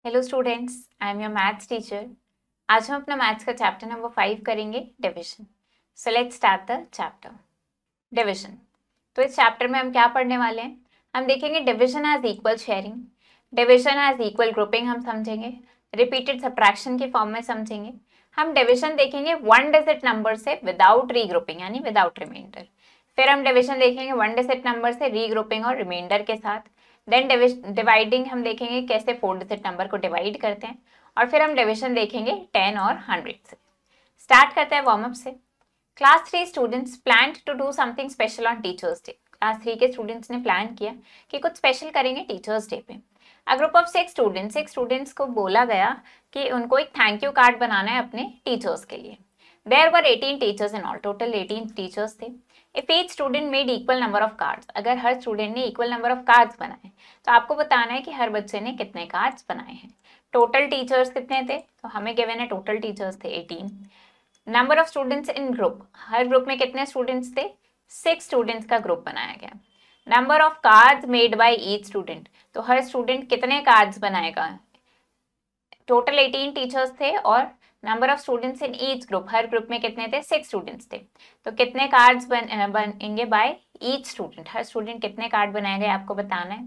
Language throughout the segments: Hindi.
Hello students, I am your maths teacher. आज हम अपना मैथ्स का चैप्टर नंबर 5 करेंगे, division. So let's start the chapter division. तो इस चैप्टर में हम क्या पढ़ने वाले हैं? हम देखेंगे division as equal sharing, division as equal grouping हम समझेंगे, रिपीटेड सब्ट्रैक्शन के फॉर्म में समझेंगे। हम डिवीजन देखेंगे वन डिजिट नंबर से विदाउट रीग्रुपिंग यानी विदाउट रिमाइंडर। फिर हम डिवीजन देखेंगे वन डिजिट नंबर से रीग्रुपिंग और रिमाइंडर के साथ। देन डिवाइडिंग हम देखेंगे कैसे 4 डिजिट नंबर को डिवाइड करते हैं। और फिर हम डिवीजन देखेंगे 10 और 100 से। स्टार्ट करते हैं वार्म अप से। Class 3 students plan to do something special on teachers day. Class 3 के स्टूडेंट्स ने प्लान किया कि कुछ स्पेशल करेंगे टीचर्स डे पे। अ ग्रुप ऑफ 6 स्टूडेंट्स को बोला गया कि उनको एक थैंक यू कार्ड बनाना है अपने टीचर्स के लिए। There were 18 teachers in all, total 18 teachers थे। If each student made equal number of cards, अगर हर स्टूडेंट ने इक्वल नंबर ऑफ कार्ड्स बनाए तो आपको बताना है कि हर बच्चे ने कितने कार्ड्स बनाए हैं। टोटल टीचर्स कितने थे? तो हमें गिवन है टोटल टीचर्स थे 18। Number of students in group, her group में कितने स्टूडेंट्स थे? 6 स्टूडेंट्स का ग्रुप बनाया गया। Number of cards made by each student, तो हर स्टूडेंट कितने कार्ड्स बनाएगा? टोटल 18 टीचर्स थे और number of students in each group, her group में कितने थे? 6 स्टूडेंट्स थे। तो कितने कार्ड्स बनेंगे बाय ईच स्टूडेंट, हर स्टूडेंट कितने कार्ड बनाएगा आपको बताना है।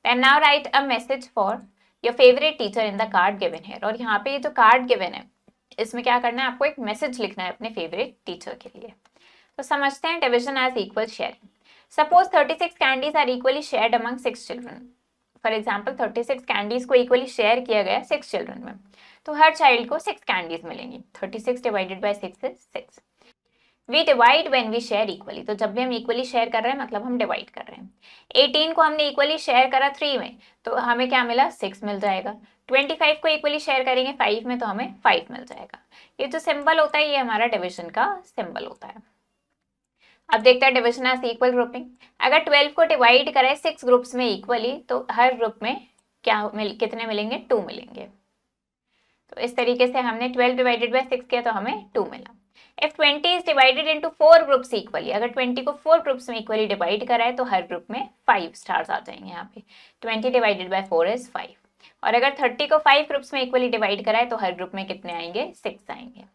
Then now write a message for your favourite teacher in the card given है। और यहाँ पे ये जो कार्ड गिवन है इसमें क्या करना है, आपको एक मैसेज लिखना है अपने फेवरेट टीचर के लिए। तो समझते हैं division as equal sharing. Suppose 36 candies are equally shared among 6 children. For example 36 candies को इक्वली शेयर किया गया 6 चिल्ड्रन में, तो हर चाइल्ड को 6 कैंडीज मिलेंगी। 36 divided by 6 is 6। We divide when we share equally, तो जब भी हम इक्वली शेयर कर रहे हैं मतलब हम डिवाइड कर रहे हैं। 18 को हमने इक्वली शेयर करा 3 में, तो हमें क्या मिला? 6 मिल जाएगा। 25 को इक्वली शेयर करेंगे 5 में, तो हमें 5 मिल जाएगा। ये जो सिंबल होता है ये हमारा डिविजन का सिंबल होता है। अब देखते हैं डिविजन एज इक्वल ग्रुपिंग। अगर 12 को डिवाइड करें 6 ग्रुप्स में इक्वली, तो हर ग्रुप में कितने मिलेंगे? 2 मिलेंगे। तो इस तरीके से हमने 12 डिवाइडेड बाय 6 किया तो हमें 2 मिला। If 20 is divided into 4 groups equally, अगर 20 को 4 ग्रुप्स में इक्वली डिवाइड करा है तो हर ग्रुप में 5 स्टार्स आ जाएंगे। यहाँ पे 20 डिवाइडेड बाय 4 इज 5। और अगर 30 को 5 ग्रुप्स में इक्वली डिवाइड करा है तो हर ग्रुप में कितने आएंगे? 6 आएंगे।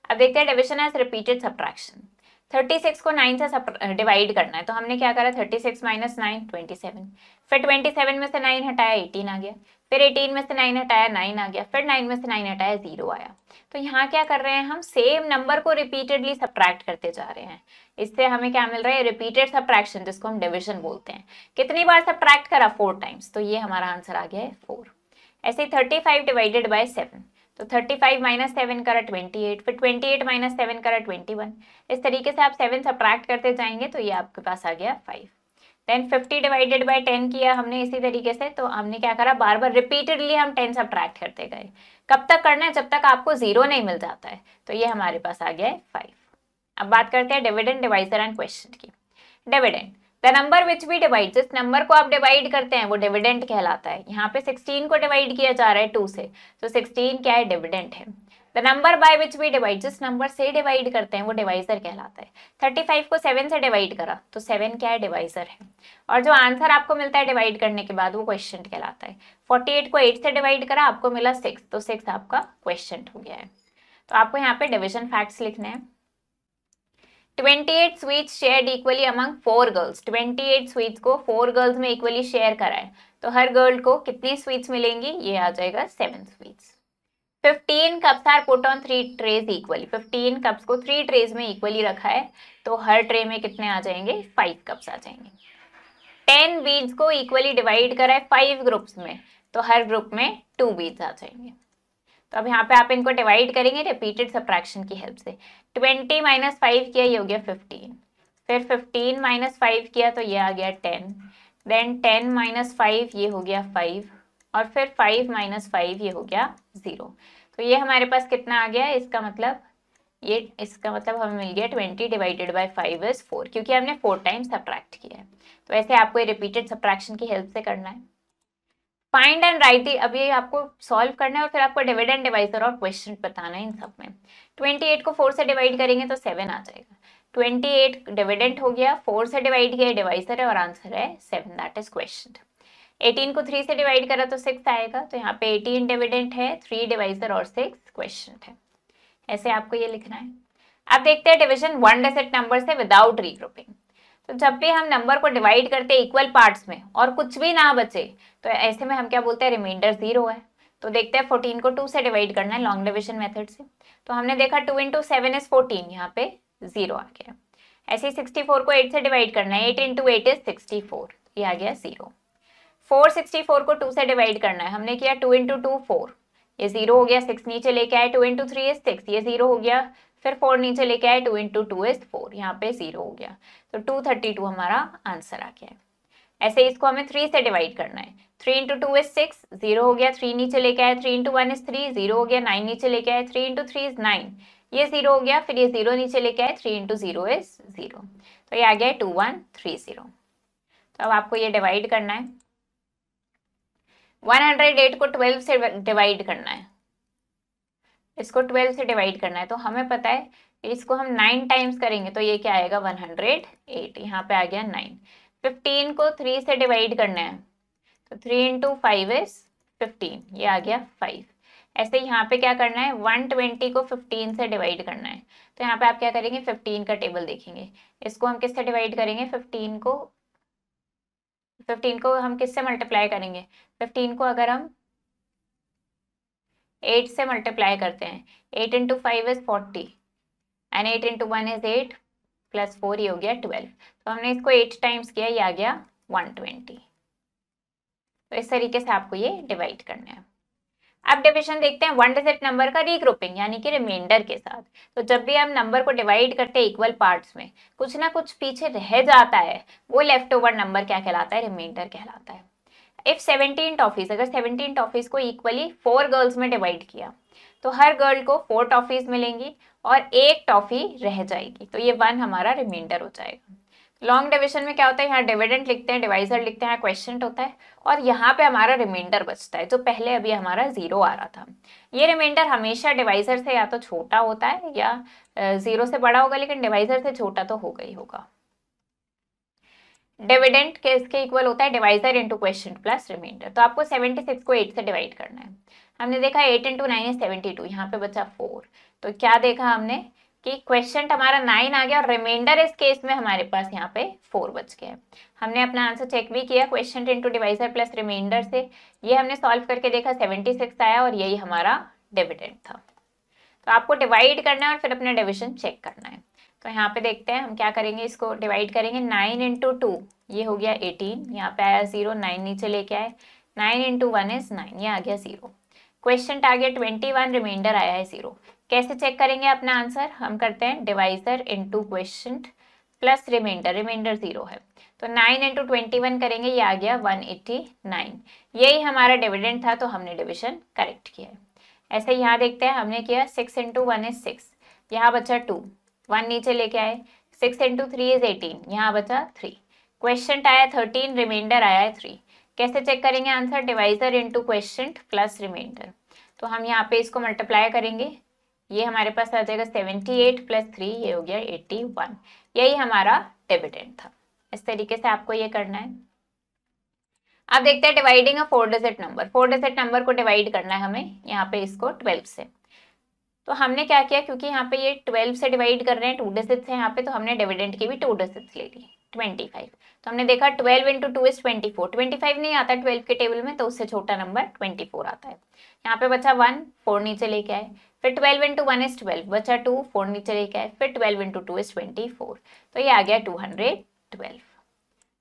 अब देखते हैं डिविजन एज रिपीटेड सब्ट्रैक्शन। 36 को 9 से डिवाइड करना है, तो हमने क्या करा? 36 माइनस 9 27। फिर 27 में से 9 हटाया 18 आ गया। फिर 18 में से 9 हटाया 9 आ गया। फिर 9 में से 9 हटाया 0 आया। तो यहाँ क्या कर रहे हैं हम? सेम नंबर को रिपीटेडली सब्ट्रैक्ट करते जा रहे हैं। इससे हमें क्या मिल रहा है? रिपीटेड सब्ट्रैक्शन, जिसको हम डिविजन बोलते हैं। कितनी बार सब्ट्रैक्ट करा? 4 टाइम्स। तो ये हमारा आंसर आ गया है 4। ऐसे 35 डिवाइडेड बाय 7, तो 35 माइनस 7 करा 28। फिर 28 माइनस 7 करा 21। इस तरीके से आप 7 सब्ट्रैक्ट करते जाएंगे तो ये आपके पास आ गया 5। देन 50 डिवाइडेड बाय 10 किया हमने इसी तरीके से, तो हमने क्या करा? बार बार रिपीटेडली हम 10 सब्ट्रैक्ट करते गए। कब तक करना है? जब तक आपको 0 नहीं मिल जाता है। तो ये हमारे पास आ गया है 5। अब बात करते हैं डिविडेंड, डिवाइजर एंड क्वेश्चन की। Dividend, the number which we divide, जिस नंबर को आप डिवाइड करते हैं वो डिविडेंड कहलाता है। यहाँ पे 16 को डिवाइड किया जा रहा है 2 से, तो 16 क्या है? डिविडेंड है। The number by which we divide, जिस नंबर से डिवाइड करते हैं वो डिवाइजर कहलाता है। 35 को 7 से डिवाइड करा तो 7 क्या है? डिवाइजर है। और जो आंसर आपको मिलता है डिवाइड करने के बाद वो क्वेश्चन कहलाता है। 48 को 8 से डिवाइड करा, आपको मिला 6, तो 6 आपका क्वेश्चन हो गया है। तो आपको यहाँ पे डिविजन फैक्ट्स लिखने हैं। 28 sweets shared equally among 4 girls, 28 sweets को 4 गर्ल्स में इक्वली शेयर करा है, तो हर गर्ल को कितनी स्वीट्स मिलेंगी? ये आ जाएगा 7 sweets. 15 cups are put on 3 trays equally, 15 cups को 3 ट्रेज में इक्वली रखा है, तो हर ट्रे में कितने आ जाएंगे? 5 कप्स आ जाएंगे। 10 बीड्स को इक्वली डिवाइड करा है 5 ग्रुप्स में, तो हर ग्रुप में 2 बीड्स आ जाएंगे। तो अब यहाँ पे आप इनको डिवाइड करेंगे रिपीटेड सब्ट्रैक्शन की हेल्प से। 20 माइनस 5 किया, ये हो गया 15। फिर 15 माइनस 5 किया तो ये आ गया 10। देन 10 माइनस 5 ये हो गया 5। और फिर 5 माइनस 5 ये हो गया 0। तो ये हमारे पास कितना आ गया? इसका मतलब हमें मिल गया 20 डिवाइडेड बाय 5 इज 4, क्योंकि हमने 4 टाइम्स सब्ट्रैक्ट किया है। तो ऐसे आपको ये रिपीटेड सब्ट्रैक्शन की हेल्प से करना है। फाइंड एंड राइट दी, अब ये आपको सॉल्व करना है और फिर आपको डिविडेंड, डिवाइजर और क्वेश्चन बताना है इन सब में। 28 को 4 से डिवाइड करेंगे तो 7 आ जाएगा। 28 डिविडेंड हो गया, 4 से डिवाइड किया डिवाइजर है और आंसर है 7, दैट इज क्वेश्चन। 18 को 3 से डिवाइड करा तो 6 आएगा, तो यहाँ पे 18 डिविडेंड है, 3 डिवाइजर और 6 क्वेश्चन है। ऐसे आपको ये लिखना है। अब देखते हैं डिवीजन वन डिजिट नंबर से विदाउट रीग्रुपिंग। तो जब भी हम नंबर को डिवाइड करते हैं इक्वल पार्ट्स में और कुछ भी ना बचे, तो ऐसे में हम क्या बोलते हैं, रिमाइंडर 0 है। तो देखते हैं 14 को 2 से डिवाइड करना है लॉन्ग डिविजन मेथड से। तो हमने देखा 2 इंटू 7 इज 14, यहाँ पे 0 आ गया। ऐसे ही 64 को 8 से डिवाइड करना है, 8 इंटू 8 इज 64, ये आ गया 0। 464 को 2 से डिवाइड करना है, हमने किया 2 इंटू 2 4, ये 0 हो गया। 6 नीचे लेके आए, 2 इंटू 3 इज 6, ये 0 हो गया। फिर 4 नीचे लेके आए, 2 इंटू 2 इज 4, यहाँ पे 0 हो गया। तो 232 हमारा आंसर आ गया है। ऐसे इसको हमें 3 से डिवाइड करना है, 3 इंटू 2 इज 6, 0 हो गया। 3 नीचे लेके आए, 3 इंटू 1 इज 3, 0 हो गया। 9 नीचे लेके आए, 3 इंटू 3 इज 9, ये 0 हो गया। फिर ये 0 नीचे लेके आए, 3 इंटू 0 इज 0, तो ये आ गया 2130। तो अब आपको ये डिवाइड करना है। 108 को 12 से डिवाइड करना है, इसको 12 से डिवाइड करना है। तो हमें पता है इसको हम 9 टाइम्स करेंगे तो ये क्या आएगा, 108, यहाँ पे आ गया 9। 15 को 3 से डिवाइड करना है, तो 3 इंटू 5 इज 15, ये आ गया 5। ऐसे यहाँ पे क्या करना है, 120 को 15 से डिवाइड करना है। तो यहाँ पे आप क्या करेंगे, 15 का टेबल देखेंगे। इसको हम किससे डिवाइड करेंगे, 15 को हम किससे मल्टीप्लाई करेंगे। 15 को अगर हम 8 से मल्टीप्लाई करते हैं, 8 into 5 is 40 and 8 into 1 is 8 plus 4, ये हो गया 12। तो हमने इसको 8 टाइम्स किया, ये आ गया 120। तो इस तरीके से आपको ये डिवाइड करना है। अब डिविजन देखते हैं वन डिजिट नंबर का रीग्रुपिंग यानी कि रिमाइंडर के साथ। तो जब भी हम नंबर को डिवाइड करते हैं इक्वल पार्ट्स में, कुछ ना कुछ पीछे रह जाता है, वो लेफ्ट ओवर नंबर क्या कहलाता है, रिमाइंडर कहलाता है। इफ 17 टॉफीज, अगर 17 टॉफीज को इक्वली 4 गर्ल्स में डिवाइड किया तो हर गर्ल को 4 टॉफीज मिलेंगी और 1 टॉफी रह जाएगी, तो ये 1 हमारा रिमाइंडर हो जाएगा। लॉन्ग डिविजन में क्या होता है, यहाँ डिविडेंड लिखते हैं, डिवाइजर लिखते हैं, क्वेश्चन होता है और यहाँ पे हमारा रिमाइंडर बचता है, जो पहले अभी हमारा 0 आ रहा था। ये रिमाइंडर हमेशा डिवाइजर से या तो छोटा होता है या 0 से बड़ा होगा, लेकिन डिवाइजर से छोटा तो होगा ही होगा। डिविडेंड किसके इक्वल होता है, divisor into question plus reminder. तो आपको 76 को 8 से डिवाइड करना है। हमने देखा 8 इंटू 9 इज 72, यहाँ पे बचा 4। तो क्या देखा हमने कि क्वेश्चन हमारा 9 आ गया और रिमाइंडर इस केस में हमारे पास यहाँ पे 4 बच गया। हमने अपना आंसर चेक भी किया question into divisor plus reminder से, ये हमने सॉल्व करके देखा 76 आया और यही हमारा डिविडेंड था। तो आपको डिवाइड करना है और फिर अपना डिविजन चेक करना है। तो यहाँ पे देखते हैं हम क्या करेंगे, इसको डिवाइड करेंगे। 9 इंटू 2 ये हो गया 18, यहाँ पे आया 0, 9 नीचे लेके आए, 9 इंटू 1 इज 9, ये आ गया 0। क्वेश्चन आ गया 21, रिमाइंडर आया है 0। कैसे चेक करेंगे अपना आंसर, हम करते हैं divisor into question plus reminder, reminder 0 है तो 9 इंटू 21 करेंगे, ये आ गया 189, यही हमारा डिविडेंड था, तो हमने डिविजन करेक्ट किया है। ऐसे यहाँ देखते हैं, हमने किया 6 इंटू 1 इज 6, यहाँ बचा 2, 1 नीचे लेके आए, 6 इंटू 3 इज 18, यहाँ बचा 3। क्वेश्चन आया 13, रिमाइंडर आया है 3। कैसे चेक करेंगे answer, divisor into question plus reminder. तो हम यहाँ पे इसको मल्टीप्लाई करेंगे, ये हमारे पास आ जाएगा 78 प्लस 3, ये हो गया 81, यही हमारा डिविडेंड था। इस तरीके से आपको ये करना है। अब देखते हैं dividing a 4 digit number. 4 digit number को डिवाइड करना है हमें, यहाँ पे इसको 12 से। तो हमने क्या किया, क्योंकि यहाँ पे ये 12 से डिवाइड कर रहे हैं, 2 डिजिट्स है यहाँ पे, तो हमने डिविडेंड की भी 2 डिजिट्स ले ली, 25। तो हमने देखा 12 इंटू 2 इज 24, 25 नहीं आता 12 के टेबल में, तो उससे छोटा नंबर 24 आता है। यहाँ पे बचा 1, 4 नीचे लेके आए, फिर 12 इंटू 1 इज 12, बचा 2, 4 नीचे लेके आए, फिर 12 इंटू 2 इज 24, तो ये आ गया 212।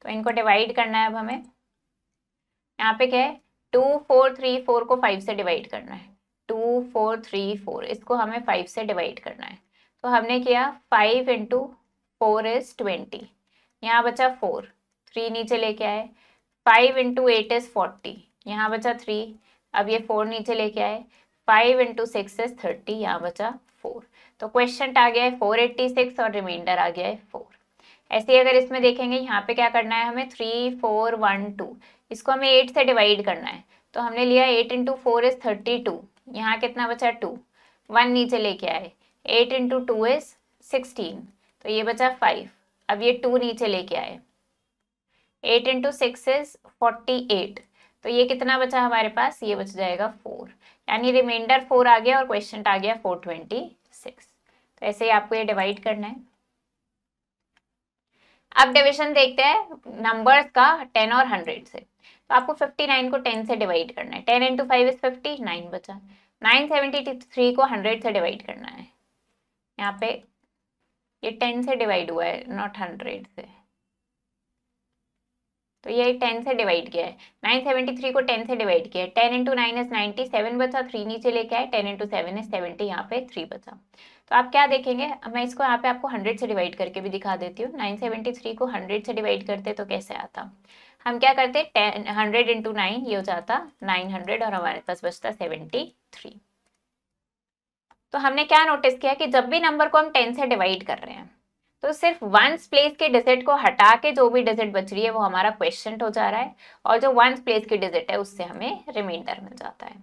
तो इनको डिवाइड करना है अब हमें। यहाँ पे क्या है, 2 4 3 4 को 5 से डिवाइड करना है, 2 4 3 4, इसको हमें 5 से डिवाइड करना है। तो हमने किया 5 इंटू 4 इज 20, यहाँ बचा 4, 3 नीचे लेके आए, 5 इंटू 8 इज 40, यहाँ बचा 3, अब ये 4 नीचे लेके आए, 5 इंटू 6 इज 30, यहाँ बचा 4। तो क्वेश्चन आ गया है 486 और रिमाइंडर आ गया है 4। ऐसे ही अगर इसमें देखेंगे, यहाँ पे क्या करना है हमें, 3 4 1 2, इसको हमें 8 से डिवाइड करना है। तो हमने लिया 8 इंटू 4 इज 32, यहाँ कितना बचा 2, 1 नीचे लेके आए, 8 इंटू 2 इज 16, तो ये बचा 5, अब ये 2 नीचे लेके आए, 8 इंटू 6 इज 48, तो ये कितना बचा हमारे पास, ये बच जाएगा 4, यानी रिमाइंडर 4 आ गया और क्वेश्चन आ गया 426। तो ऐसे ही आपको ये डिवाइड करना है। अब डिवीजन देखते हैं नंबर्स का 10 और 100 से। तो आपको 59 को 10 से डिवाइड करना है। 10 इंटू 5 इज 50, 9 बचा। 973 को 100 से डिवाइड करना है। यहाँ पे ये 10 से डिवाइड हुआ है, नॉट 100 से, तो ये 10 से डिवाइड किया है। 973 को 10 से डिवाइड किया है। 10 इंटू 9 इज 90, 7 बचा, 3 नीचे लेके आए। 10 इंटू 7 इज 70, यहाँ पे 3 बचा। तो आप क्या देखेंगे, मैं इसको यहाँ पे आपको 100 से डिवाइड करके भी दिखा देती हूँ। 973 को 100 से डिवाइड करते तो कैसे आता, हम क्या करते 100 इंटू 9, ये हो जाता 900 और हमारे पास बचता 73। तो हमने क्या नोटिस किया कि जब भी नंबर को हम 10 से डिवाइड कर रहे हैं तो सिर्फ वंस प्लेस के डिजिट को हटा के जो भी डिजिट बच रही है वो हमारा क्वेश्चन हो जा रहा है, और जो वंस प्लेस की डिजिट है उससे हमें रिमाइंडर मिल जाता है।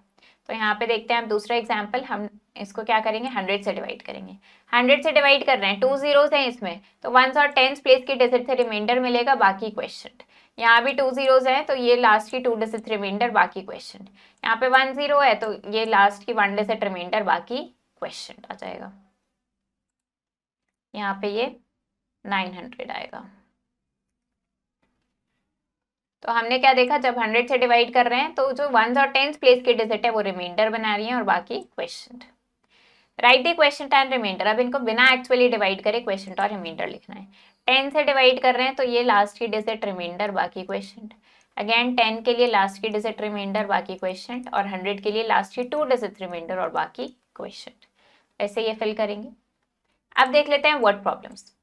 तो यहाँ पे देखते हैं आप दूसरा एग्जाम्पल, हम इसको क्या करेंगे 100 से डिवाइड करेंगे। 100 से डिवाइड कर रहे हैं, 2 zeros हैं इसमें, तो वंस और टेंस प्लेस की डिजिट से रिमाइंडर मिलेगा, बाकी क्वेश्चन। यहाँ भी 2 zeros हैं तो ये लास्ट की 2 डिजिट रिमाइंडर, बाकी क्वेश्चन। यहाँ पे 1 0 है तो ये लास्ट की 1 डिजिट रिमाइंडर, बाकी क्वेश्चन आ जाएगा। यहाँ पे ये 900 आएगा। तो हमने क्या देखा, जब 100 से डिवाइड कर रहे हैं तो जो वंस और टेंस प्लेस की डिजिट है वो रिमाइंडर बना रही है और बाकी question. Write the question and reminder. अब इनको बिना एक्चुअली डिवाइड करे क्वेश्चन और रिमाइंडर लिखना है। 10 से डिवाइड कर रहे हैं तो ये लास्ट की डिजिट रिमाइंडर, बाकी क्वेश्चन। अगेन 10 के लिए लास्ट की डिजिट रिमाइंडर, बाकी क्वेश्चन, और 100 के लिए लास्ट की 2 डिजिट रिमाइंडर और बाकी क्वेश्चन। ऐसे ये फिल करेंगे। अब देख लेते हैं word problems.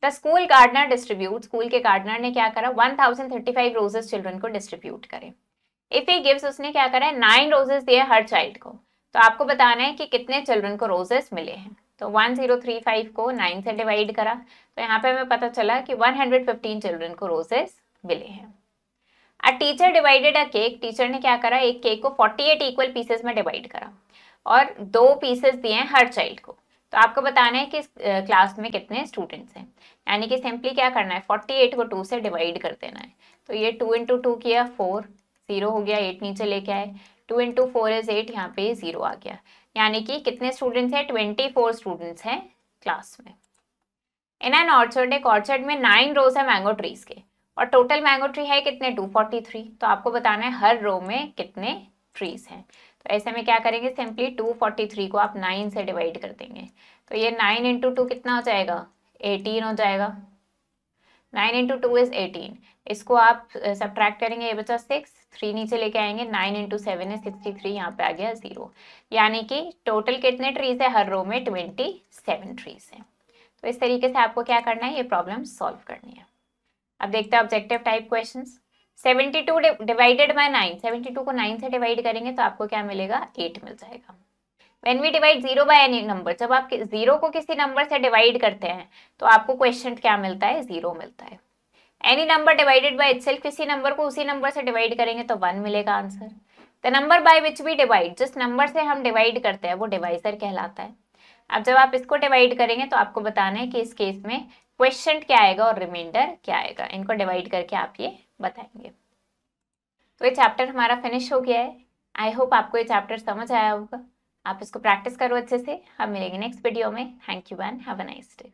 The school gardener distribute, school के गार्डनर ने क्या करा, 1035 रोजेस चिल्ड्रन को डिस्ट्रीब्यूट करे। इफ ही गिव्स, उसने क्या करा है 9 रोजेस दिए हर चाइल्ड को। तो आपको बताना है कि कितने चिल्ड्रन को रोजेस मिले हैं। तो 1035 को 9 से डिवाइड करा, तो यहाँ पे हमें पता चला कि 115 चिल्ड्रन को रोजेस मिले हैं। A teacher divided a cake, teacher ने क्या करा, एक केक को 48 इक्वल पीसेस में डिवाइड करा और 2 पीसेस दिए हैं हर चाइल्ड को। तो आपको बताना है कि क्लास में कितने स्टूडेंट्स हैं, यानी कि सिंपली क्या करना है 48 को 2 से डिवाइड कर देना है। तो ये 2 इंटू 2 किया 4, 0 हो गया, 8 नीचे लेके आए। 2 इंटू 4 इज 8, यहाँ पे 0 आ गया, यानी कि कितने स्टूडेंट्स हैं, 24 स्टूडेंट्स हैं क्लास में। इन एन ऑर्चर्ड, एक ऑर्चर्ड में 9 रोज है मैंगो ट्रीज के और टोटल मैंगो ट्री है कितने 243। तो आपको बताना है हर रो में कितने ट्रीज हैं। तो ऐसे में क्या करेंगे, सिंपली 243 को आप 9 से डिवाइड कर देंगे। तो ये 9 इंटू 2 कितना हो जाएगा, 18 हो जाएगा। 9 इंटू 2 इज 18। इसको आप सब्ट्रैक्ट करेंगे, ये बचा 6, 3 नीचे लेके आएंगे। 9 इंटू 7 है 63, यहाँ पे आ गया 0, यानी कि टोटल कितने ट्रीज है, हर रो में 27 ट्रीज है। तो इस तरीके से आपको क्या करना है, ये प्रॉब्लम सॉल्व करनी है। अब देखते हैं objective type questions. 72 divided by 9, 72 को 9 से डिवाइड करेंगे तो आपको क्या मिलेगा, 8 मिल जाएगा। When we divide 0 by any number, जब आप 0 को किसी नंबर से डिवाइड करते हैं तो आपको क्वेश्चन क्या मिलता है, 0 मिलता है। Any number divided by itself, किसी नंबर को उसी नंबर से डिवाइड करेंगे तो 1 मिलेगा answer. The number by which we divide, जिस नंबर से हम डिवाइड करते हैं वो डिवाइजर कहलाता है। अब जब आप इसको डिवाइड करेंगे तो आपको बताना है कि इस केस में क्वेश्चन क्या आएगा और रिमाइंडर क्या आएगा। इनको डिवाइड करके आप ये बताएंगे। तो ये चैप्टर हमारा फिनिश हो गया है। आई होप आपको ये चैप्टर समझ आया होगा। आप इसको प्रैक्टिस करो अच्छे से। हम मिलेंगे नेक्स्ट वीडियो में। Thank you and have a nice day.